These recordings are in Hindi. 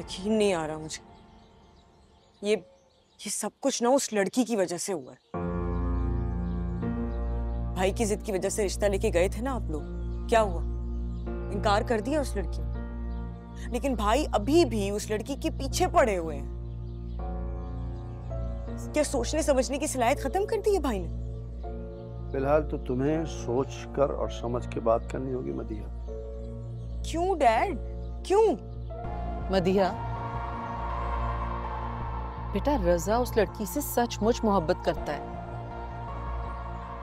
यकीन नहीं आ रहा मुझे। ये सब कुछ ना उस लड़की की वजह से हुआ है। भाई की जिद की वजह से रिश्ता लेके गए थे ना आप लोग, क्या हुआ? इनकार कर दिया उस लड़की ने। लेकिन भाई अभी भी उस लड़की के पीछे पड़े हुए हैं। क्या सोचने समझने की सलाहियत खत्म कर दी है भाई ने? फिलहाल तो तुम्हें सोच कर और समझ के बात करनी होगी मदिया। क्यों डैड, क्यों? मदिया बेटा, रजा उस लड़की से सचमुच मोहब्बत करता है।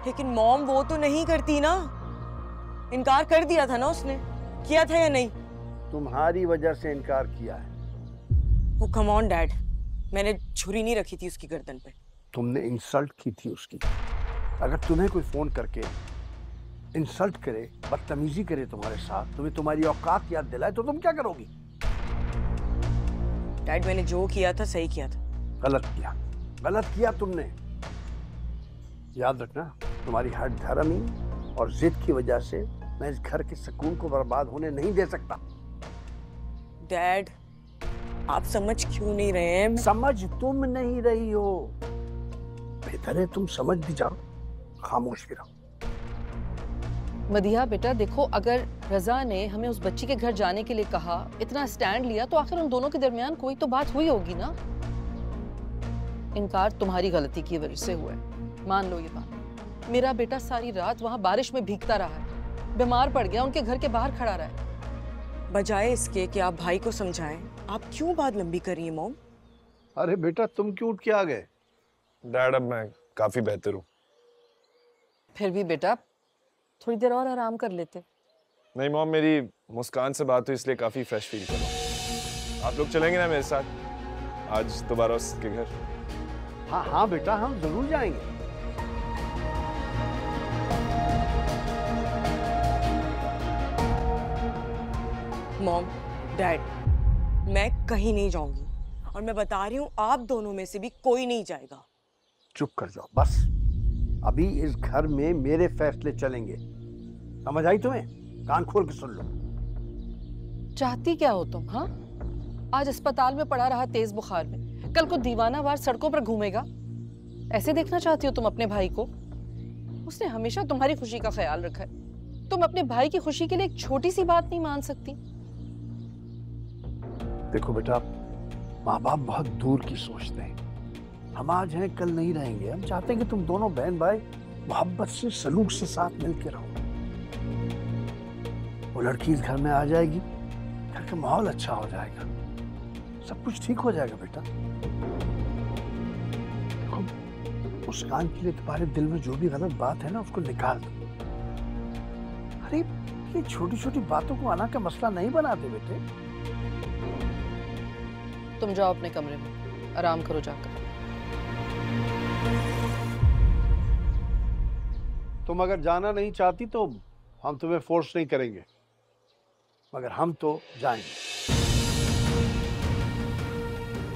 लेकिन मॉम वो तो नहीं करती ना। इनकार कर दिया था ना उसने, किया था या नहीं? तुम्हारी वजह से इनकार किया है। वो कम ऑन डैड, मैंने छुरी नहीं रखी थी उसकी गर्दन पे। तुमने इंसल्ट की थी उसकी। अगर तुम्हें कोई फोन करके इंसल्ट करे, बदतमीजी करे तुम्हारे साथ, तुम्हें तुम्हारी औकात याद दिलाए, तो तुम क्या करोगी? डैड मैंने जो किया था सही किया था। गलत किया तुमने। याद रखना, तुम्हारी हर धर्मी और जिद की वजह से मैं इस घर के सुकून को बर्बाद होने नहीं दे सकता। डैड आप समझ क्यों नहीं रहे हैं? समझ तुम नहीं रही हो। बेहतर है तुम समझ भी जाओ, खामोश भी रहो। मदिया बेटा देखो, अगर रजा ने हमें उस बच्ची के घर जाने के लिए कहा, इतना स्टैंड लिया, तो आखिर उन दोनों के दरमियान कोई तो बात हुई होगी ना। इनकार तुम्हारी गलती की वजह से हुआ है, मान लो ये बात। मेरा बेटा सारी रात वहां बारिश में भीगता रहा है, बीमार पड़ गया, उनके घर के बाहर खड़ा रहा है। बजाय इसके कि आप भाई को समझाएं, आप क्यों बात लंबी कर रही हैं मॉम? अरे बेटा तुम क्यों उठ के आ गए? डैड अब मैं काफी बेहतर हूँ। फिर भी बेटा थोड़ी देर और आराम कर लेते। नहीं मॉम, मेरी मुस्कान से बात हुई इसलिए काफी फ्रेश फील कर रहा हूँ। आप लोग चलेंगे ना मेरे साथ आज दोबारा उसके घर? हाँ हाँ बेटा, हम जरूर जाएंगे। मॉम डैड मैं कहीं नहीं जाऊंगी, और मैं बता रही हूँ आप दोनों में से भी कोई नहीं जाएगा। चुप कर जाओ बस। अभी इस घर में मेरे फैसले चलेंगे, समझ आई तुम्हें? कान खोल के सुन लो। चाहती क्या हो तुम? हाँ, आज अस्पताल में पड़ा रहा तेज बुखार में, कल को दीवानावार सड़कों पर घूमेगा। ऐसे देखना चाहती हो तुम अपने भाई को? उसने हमेशा तुम्हारी खुशी का ख्याल रखा है। तुम अपने भाई की खुशी के लिए एक छोटी सी बात नहीं मान सकती? देखो बेटा, माँ बाप बहुत दूर की सोचते हैं। हम आज हैं कल नहीं रहेंगे। हम चाहते हैं कि तुम दोनों बहन भाई मोहब्बत से, सलूक से साथ मिलकर रहो। वो लड़की इस घर में आ जाएगी, घर का माहौल अच्छा हो जाएगा, सब कुछ ठीक हो जाएगा बेटा। देखो, मुस्कान के लिए तुम्हारे दिल में जो भी गलत बात है ना, उसको निकाल दो। अरे ये छोटी छोटी बातों को आना का मसला नहीं बनाते बेटे। तुम जाओ अपने कमरे में, आराम करो जाकर। तुम अगर जाना नहीं चाहती तो हम तुम्हें फोर्स नहीं करेंगे, मगर हम तो जाएंगे।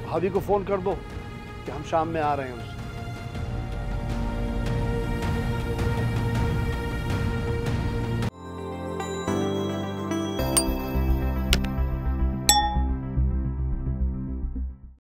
भाभी को फोन कर दो कि हम शाम में आ रहे हैं उनसे।